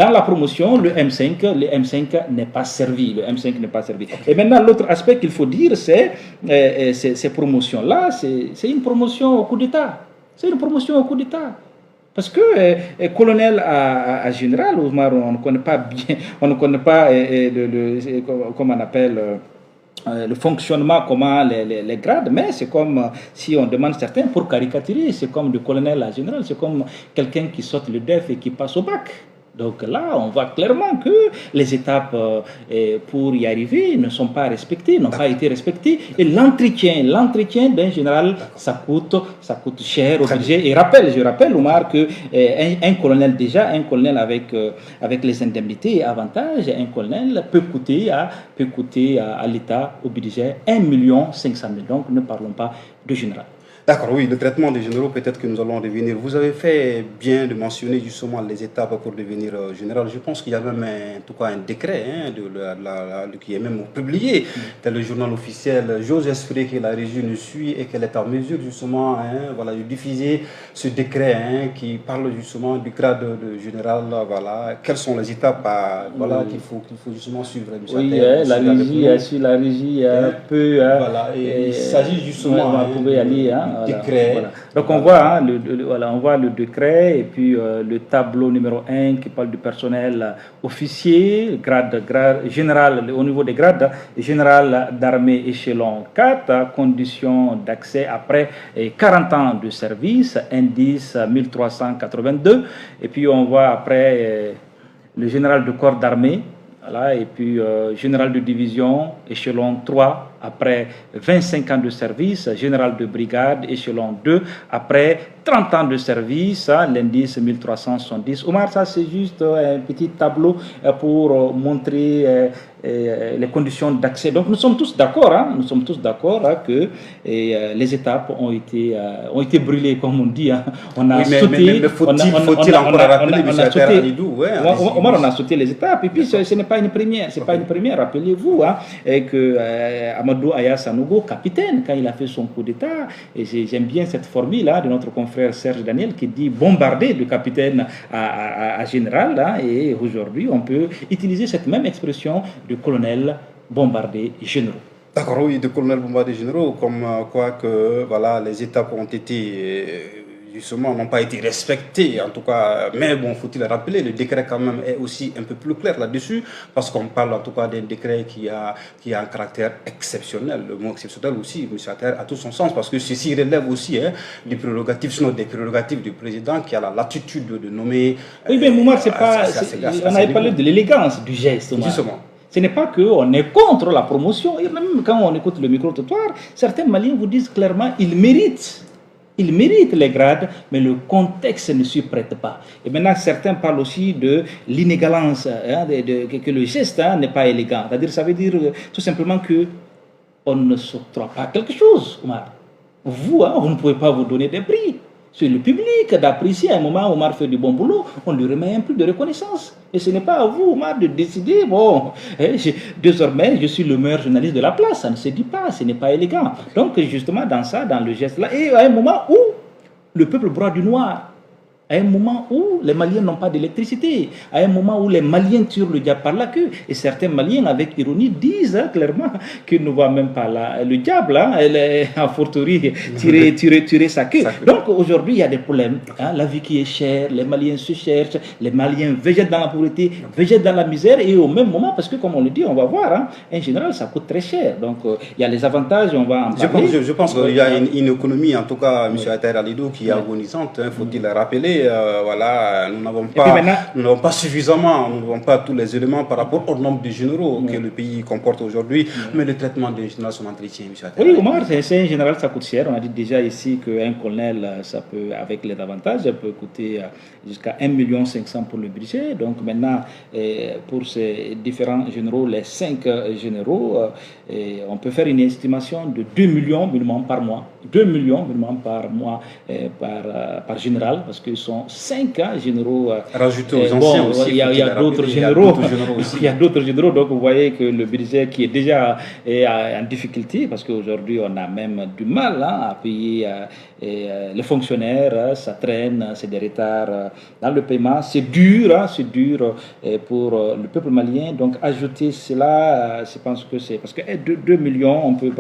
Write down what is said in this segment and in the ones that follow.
Dans la promotion, le M5 n'est pas servi. Le M5 n'est pas servi. Et maintenant, l'autre aspect qu'il faut dire, c'est ces promotions-là, c'est une promotion au coup d'État. C'est une promotion au coup d'État. Parce que colonel à général, on ne connaît pas bien, on ne connaît pas comment on appelle le fonctionnement, comment les grades, mais c'est comme si on demande certains pour caricaturer, c'est comme de colonel à général, c'est comme quelqu'un qui saute le DEF et qui passe au bac. Donc là, on voit clairement que les étapes pour y arriver ne sont pas respectées, n'ont pas été respectées. Et l'entretien d'un général, ça coûte cher au budget. Et je rappelle, Omar, que un colonel avec les indemnités et avantages, un colonel peut coûter à l'État, au budget, 1,5 million. Donc ne parlons pas de général. D'accord, oui, le traitement des généraux, peut-être que nous allons revenir. Vous avez fait bien de mentionner justement les étapes pour devenir général. Je pense qu'il y a même en tout cas un décret qui est même publié dans le journal officiel. J'ose espérer que la région nous suit et qu'elle est en mesure justement de diffuser ce décret qui parle justement du grade de général. Voilà. Quelles sont les étapes qu'il faut justement suivre. Oui, la régie peut... Voilà, et il s'agit justement de aller... décret. Voilà. Donc on voit, on voit le décret et puis le tableau numéro 1 qui parle du personnel officier, grade général au niveau des grades, général d'armée échelon 4, conditions d'accès après 40 ans de service, indice 1382. Et puis on voit après le général de corps d'armée. Voilà, et puis général de division, échelon 3, après 25 ans de service, général de brigade, échelon 2, après 30 ans de service, l'indice 1370. Omar, ça c'est juste un petit tableau pour montrer les conditions d'accès. Donc nous sommes tous d'accord, que les étapes ont été brûlées, comme on dit. On a sauté. Mais faut-il encore rappeler, M. Alidou, Omar, on a sauté les étapes. Et puis ce n'est pas une première. C'est pas une première. Rappelez-vous que Amadou Aya Sanogo, capitaine, quand il a fait son coup d'État, et j'aime bien cette formule de notre confrère Serge Daniel qui dit bombarder de capitaine à général. Et aujourd'hui, on peut utiliser cette même expression de colonel bombardé généraux. D'accord, oui, de colonel bombardé généraux, comme quoi que les étapes ont été justement n'ont pas été respectées, en tout cas, mais bon, faut-il rappeler, le décret quand même est aussi un peu plus clair là-dessus, parce qu'on parle en tout cas d'un décret qui a un caractère exceptionnel. Le mot exceptionnel aussi, M. Atter, a tout son sens, parce que ceci relève aussi des prérogatives, sinon des prérogatives du président qui a la latitude de nommer. Oui, mais Moumar, on avait parlé de l'élégance du geste. Justement. Ce n'est pas qu'on est contre la promotion, et même quand on écoute le micro-trottoir, certains Maliens vous disent clairement qu'ils méritent. Ils méritent les grades, mais le contexte ne s'y prête pas. Et maintenant, certains parlent aussi de l'inégalance, que le geste n'est pas élégant. C'est-à-dire, ça veut dire tout simplement qu'on ne s'octroie pas quelque chose, Omar. Vous, vous ne pouvez pas vous donner des prix. C'est le public d'apprécier. À un moment où Omar fait du bon boulot, on lui remet un prix de reconnaissance. Et ce n'est pas à vous, Omar, de décider, désormais, je suis le meilleur journaliste de la place. Ça ne se dit pas, ce n'est pas élégant. Donc, justement, dans le geste-là, et à un moment où le peuple broie du noir, à un moment où les Maliens n'ont pas d'électricité, à un moment où les Maliens tirent le diable par la queue, et certains Maliens, avec ironie, disent clairement qu'ils ne voient même pas le diable, elle est en forterie tirer sa queue. Donc aujourd'hui, il y a des problèmes. La vie qui est chère, les Maliens se cherchent, les Maliens végètent dans la pauvreté, végètent dans la misère, et au même moment, parce que comme on le dit, on va voir, en général, ça coûte très cher. Donc il y a les avantages, on va en parler. Je pense qu'il y a une économie, en tout cas, M. Atter Alidou, qui est agonisante, faut-il le rappeler. Nous n'avons pas suffisamment, nous n'avons pas tous les éléments par rapport au nombre de généraux que le pays comporte aujourd'hui, mais le traitement des généraux, son entretien, M. Atter. Oui, Omar, c'est un général, ça coûte cher. On a dit déjà ici qu'un colonel, ça peut, avec les avantages, ça peut coûter jusqu'à 1,5 million pour le budget. Donc maintenant, pour ces différents généraux, les 5 généraux, on peut faire une estimation de 2 millions minimum par mois. 2 millions minimum par mois par général, parce qu'ils sont 5 généraux. Rajoutés aux anciens aussi. Il y a d'autres généraux. Il y a d'autres généraux, donc vous voyez que le budget qui est déjà en difficulté, parce qu'aujourd'hui on a même du mal à payer les fonctionnaires, ça traîne, c'est des retards dans le paiement, c'est dur pour le peuple malien. Donc ajouter cela, je pense que c'est parce que 2 millions, on peut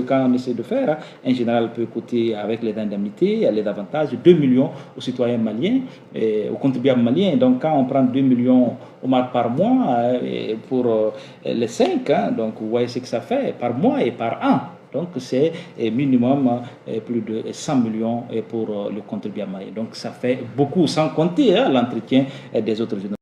quand on essaie de faire, un général peut coûter avec les indemnités, les avantages, 2 millions aux citoyens maliens, aux contribuables maliens. Donc quand on prend 2 millions par mois pour les 5, donc vous voyez ce que ça fait par mois et par an. Donc c'est minimum plus de 100 millions pour le contribuable malien. Donc ça fait beaucoup, sans compter l'entretien des autres généraux.